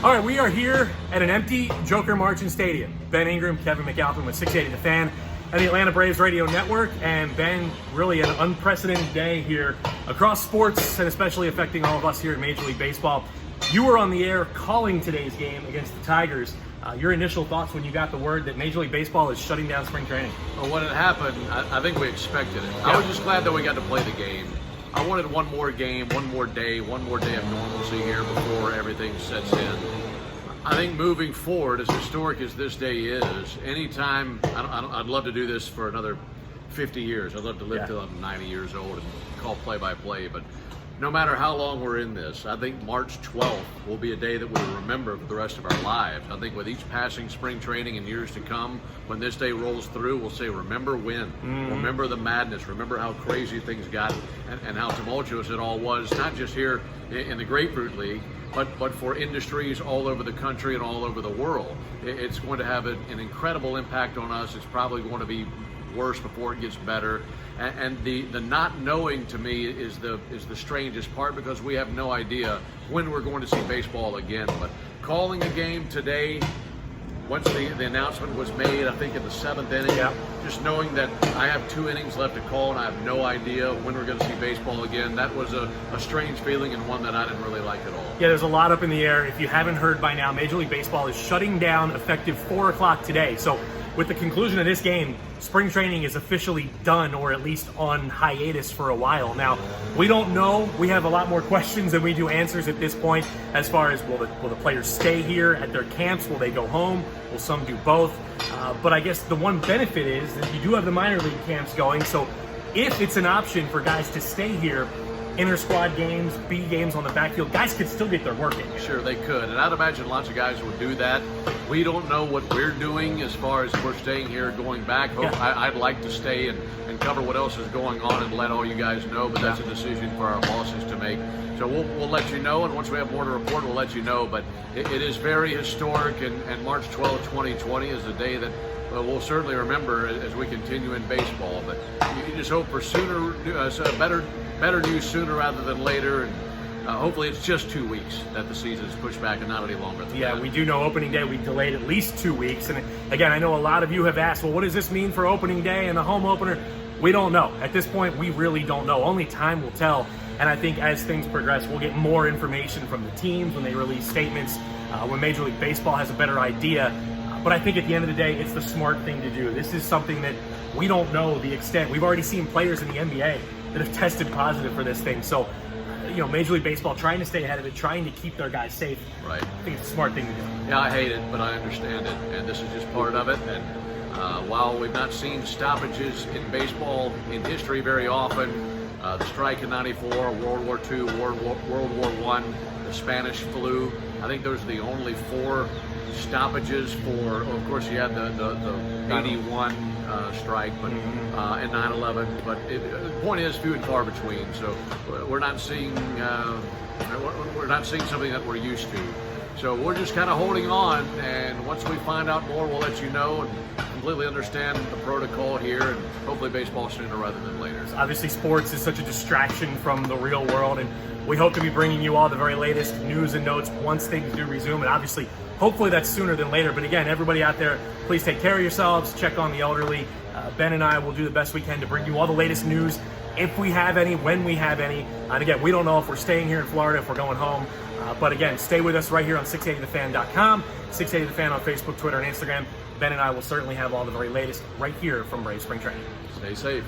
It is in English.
All right, we are here at an empty Joker Marching Stadium. Ben Ingram, Kevin McAlpin with 680 The Fan and the Atlanta Braves Radio Network. And Ben, really an unprecedented day here across sports and especially affecting all of us here in Major League Baseball. You were on the air calling today's game against the Tigers. Your initial thoughts when you got the word that Major League Baseball is shutting down spring training? Well, when it happened, I think we expected it. Yeah. I was just glad that we got to play the game. I wanted one more game, one more day of normalcy here before everything sets in. I think moving forward, as historic as this day is, anytime, I'd love to do this for another 50 years. I'd love to live till I'm 90 years old and call play-by-play, but no matter how long we're in this, I think March 12th will be a day that we'll remember for the rest of our lives. I think with each passing spring training in years to come, when this day rolls through, we'll say, remember when, remember the madness, remember how crazy things got and how tumultuous it all was, not just here in the Grapefruit League, but for industries all over the country and all over the world. It's going to have an incredible impact on us. It's probably going to be worse before it gets better. And the not knowing to me is the strangest part, because we have no idea when we're going to see baseball again. But calling a game today, once the announcement was made, I think in the 7th inning, just knowing that I have 2 innings left to call and I have no idea when we're going to see baseball again, that was a strange feeling and one that I didn't really like at all. Yeah, there's a lot up in the air. If you haven't heard by now, Major League Baseball is shutting down effective 4 o'clock today. So with the conclusion of this game, spring training is officially done, or at least on hiatus for a while. Now, we don't know. We have a lot more questions than we do answers at this point, as far as will the players stay here at their camps? Will they go home? Will some do both? But I guess the one benefit is that you do have the minor league camps going. So if it's an option for guys to stay here, inter-squad games, B games on the backfield, guys could still get their work in. Sure, they could. And I'd imagine lots of guys would do that. We don't know what we're doing as far as we're staying here, going back. I'd like to stay and cover what else is going on and let all you guys know, but that's a decision for our bosses to make. So we'll let you know, and once we have more to report, we'll let you know. But it is very historic, and March 12, 2020 is a day that we'll certainly remember as we continue in baseball. But you just hope for better news sooner rather than later, and hopefully it's just 2 weeks that the season is pushed back and not any longer than that. We do know opening day we delayed at least 2 weeks, and again, I know a lot of you have asked, well, what does this mean for opening day and the home opener? We don't know. At this point, we really don't know. Only time will tell, and I think as things progress, we'll get more information from the teams when they release statements, when Major League Baseball has a better idea. But I think at the end of the day, it's the smart thing to do. This is something that we don't know the extent. We've already seen players in the NBA that have tested positive for this thing. So, Major League Baseball trying to stay ahead of it, trying to keep their guys safe. Right. I think it's a smart thing to do. Yeah, I hate it, but I understand it, and this is just part of it. And while we've not seen stoppages in baseball in history very often, the strike in '94, World War II, World War I, the Spanish flu, I think those are the only 4 stoppages for, of course, you had the 81 strike, but and 9/11. But the point is, few and far between. So we're not seeing something that we're used to. So we're just kind of holding on, and once we find out more, we'll let you know and completely understand the protocol here, and hopefully baseball sooner rather than later. Obviously, sports is such a distraction from the real world, and we hope to be bringing you all the very latest news and notes once things do resume, and obviously, hopefully that's sooner than later. But again, everybody out there, please take care of yourselves, check on the elderly. Ben and I will do the best we can to bring you all the latest news, if we have any, when we have any. And again, we don't know if we're staying here in Florida, if we're going home. But again, stay with us right here on 680thefan.com, 680 The Fan on Facebook, Twitter, and Instagram. Ben and I will certainly have all the very latest right here from Brave Spring Training. Stay safe.